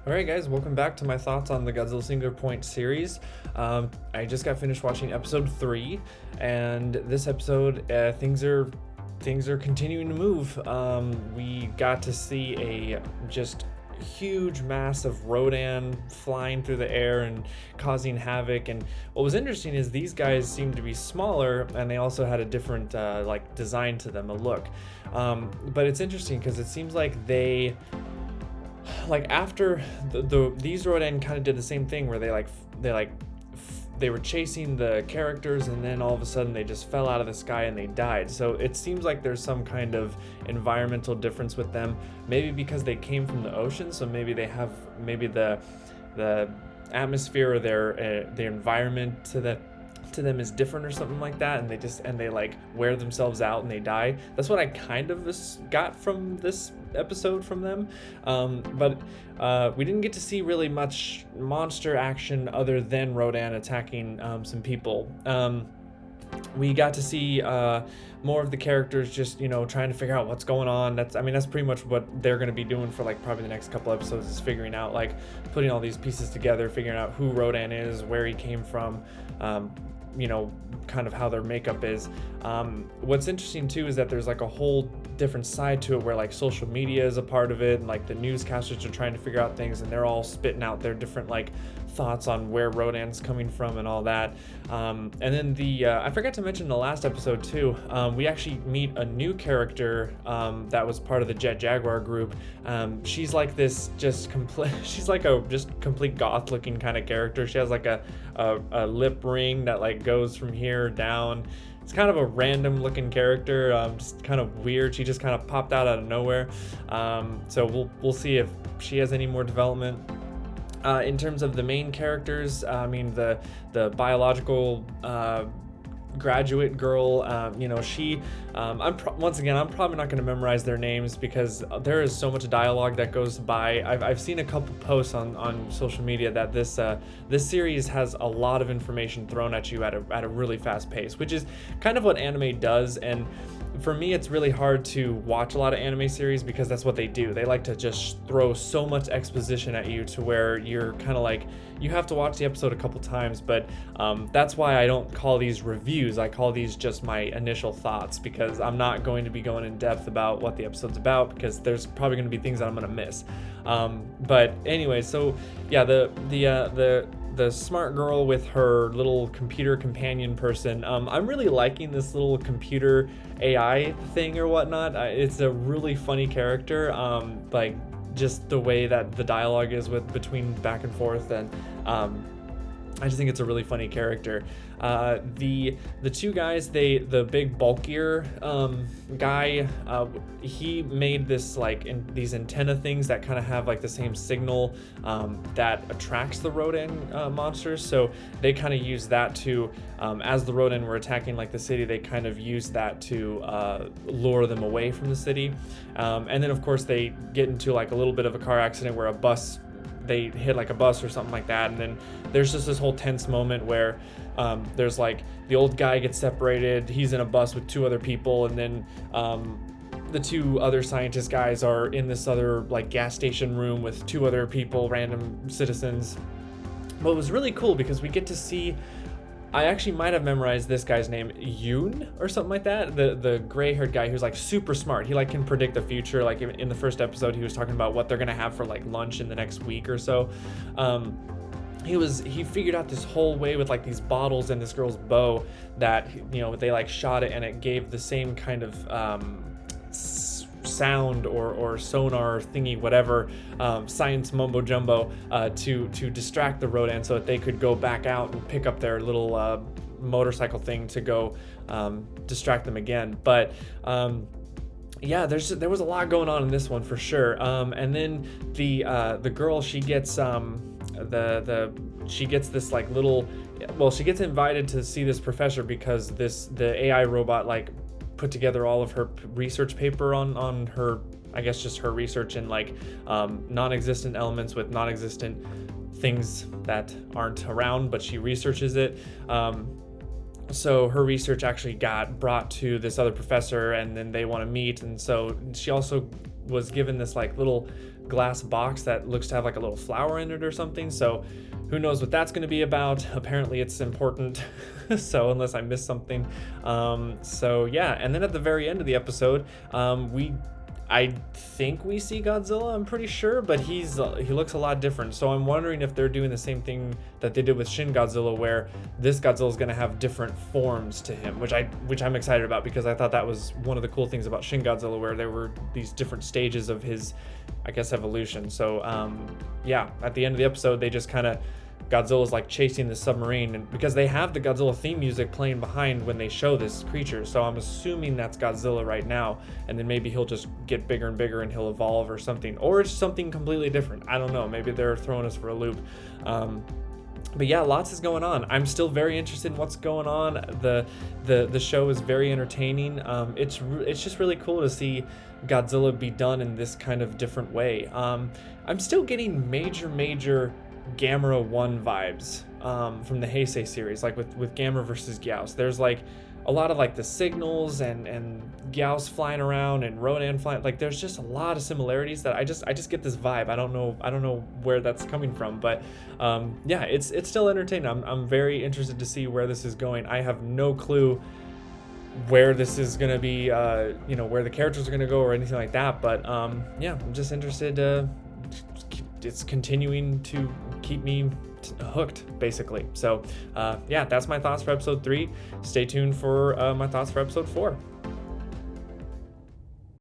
Alright guys, welcome back to my thoughts on the Godzilla Singular Point series. I just got finished watching episode 3, and this episode, things are continuing to move. We got to see a just huge mass of Rodan flying through the air and causing havoc, and what was interesting is these guys seemed to be smaller, and they also had a different design to them, a look. But it's interesting because it seems like after these Rodan kind of did the same thing where they were chasing the characters, and then all of a sudden they just fell out of the sky and they died. So it seems like there's some kind of environmental difference with them, maybe because they came from the ocean, so maybe they have the atmosphere or the environment to them is different or something like that, and they like wear themselves out and they die. That's what I kind of got from this episode from them. But we didn't get to see really much monster action other than Rodan attacking some people. We got to see more of the characters just, trying to figure out what's going on. That's pretty much what they're going to be doing for probably the next couple episodes, is figuring out, putting all these pieces together, figuring out who Rodan is, where he came from, kind of how their makeup is. What's interesting too is that there's a whole different side to it where social media is a part of it, and the newscasters are trying to figure out things, and they're all spitting out their different thoughts on where Rodan's coming from and all that. And then I forgot to mention in the last episode too, we actually meet a new character that was part of the Jet Jaguar group. She's she's a complete goth looking kind of character. She has a lip ring that goes from here down. It's kind of a random looking character, just kind of weird. She just kind of popped out of nowhere. So we'll see if she has any more development. In terms of the main characters, the biological graduate girl, I'm probably not going to memorize their names because there is so much dialogue that goes by. I've seen a couple posts on social media that this series has a lot of information thrown at you at a really fast pace, which is kind of what anime does. And for me, it's really hard to watch a lot of anime series because that's what they do. They like to just throw so much exposition at you to where you're kind of you have to watch the episode a couple times. But that's why I don't call these reviews. I call these just my initial thoughts, because I'm not going to be going in depth about what the episode's about, because there's probably going to be things that I'm going to miss. But anyway, so yeah, the smart girl with her little computer companion person. I'm really liking this little computer AI thing or whatnot. It's a really funny character. Just the way that the dialogue is between back and forth, and I just think it's a really funny character. The two guys, the big bulkier guy, he made this these antenna things that kind of have the same signal that attracts the Rodan monsters. So they kind of use that to, as the Rodan were attacking the city, they kind of used that to lure them away from the city. And then of course they get into a little bit of a car accident where they hit a bus or something like that, and then there's just this whole tense moment where there's the old guy gets separated, he's in a bus with two other people, and then the two other scientist guys are in this other gas station room with two other people, random citizens. But it was really cool because we get to see, I actually might have memorized this guy's name, Yoon or something like that. The gray-haired guy who's super smart. He can predict the future. In the first episode, he was talking about what they're gonna have for lunch in the next week or so. He figured out this whole way with these bottles and this girl's bow that they shot it and it gave the same kind of sound or sonar thingy, whatever, science mumbo jumbo, to distract the Rodan so that they could go back out and pick up their little motorcycle thing to go distract them again. But yeah, there was a lot going on in this one for sure. And then the girl, she gets she gets this she gets invited to see this professor because the AI robot put together all of her research paper on her, I guess just her research in non-existent elements with non-existent things that aren't around, but she researches it. So her research actually got brought to this other professor, and then they want to meet, and so she also was given this like little glass box that looks to have like a little flower in it or something. So who knows what that's going to be about. Apparently it's important. So unless I missed something. So yeah, and then at the very end of the episode, I think we see Godzilla, I'm pretty sure, but he looks a lot different. So I'm wondering if they're doing the same thing that they did with Shin Godzilla, where this Godzilla is going to have different forms to him, which I'm excited about, because I thought that was one of the cool things about Shin Godzilla, where there were these different stages of his, I guess, evolution. So yeah, at the end of the episode, they just kind of, Godzilla's like chasing the submarine, and because they have the Godzilla theme music playing behind when they show this creature, so I'm assuming that's Godzilla right now, and then maybe he'll just get bigger and bigger and he'll evolve or something, or it's something completely different. I don't know, maybe they're throwing us for a loop. But yeah, lots is going on. I'm still very interested in what's going on. The show is very entertaining. It's just really cool to see Godzilla be done in this kind of different way. I'm still getting major Gamera 1 vibes from the Heisei series, like with Gamera versus Gyaos. There's like a lot of like the signals and Gyaos flying around and Ronan flying, like there's just a lot of similarities that I just get this vibe. I don't know where that's coming from, but yeah, it's still entertaining. I'm very interested to see where this is going. I have no clue where this is going to be, where the characters are going to go or anything like that, but yeah, I'm just interested. It's continuing to keep me hooked, basically. So yeah, that's my thoughts for episode 3. Stay tuned for my thoughts for episode 4.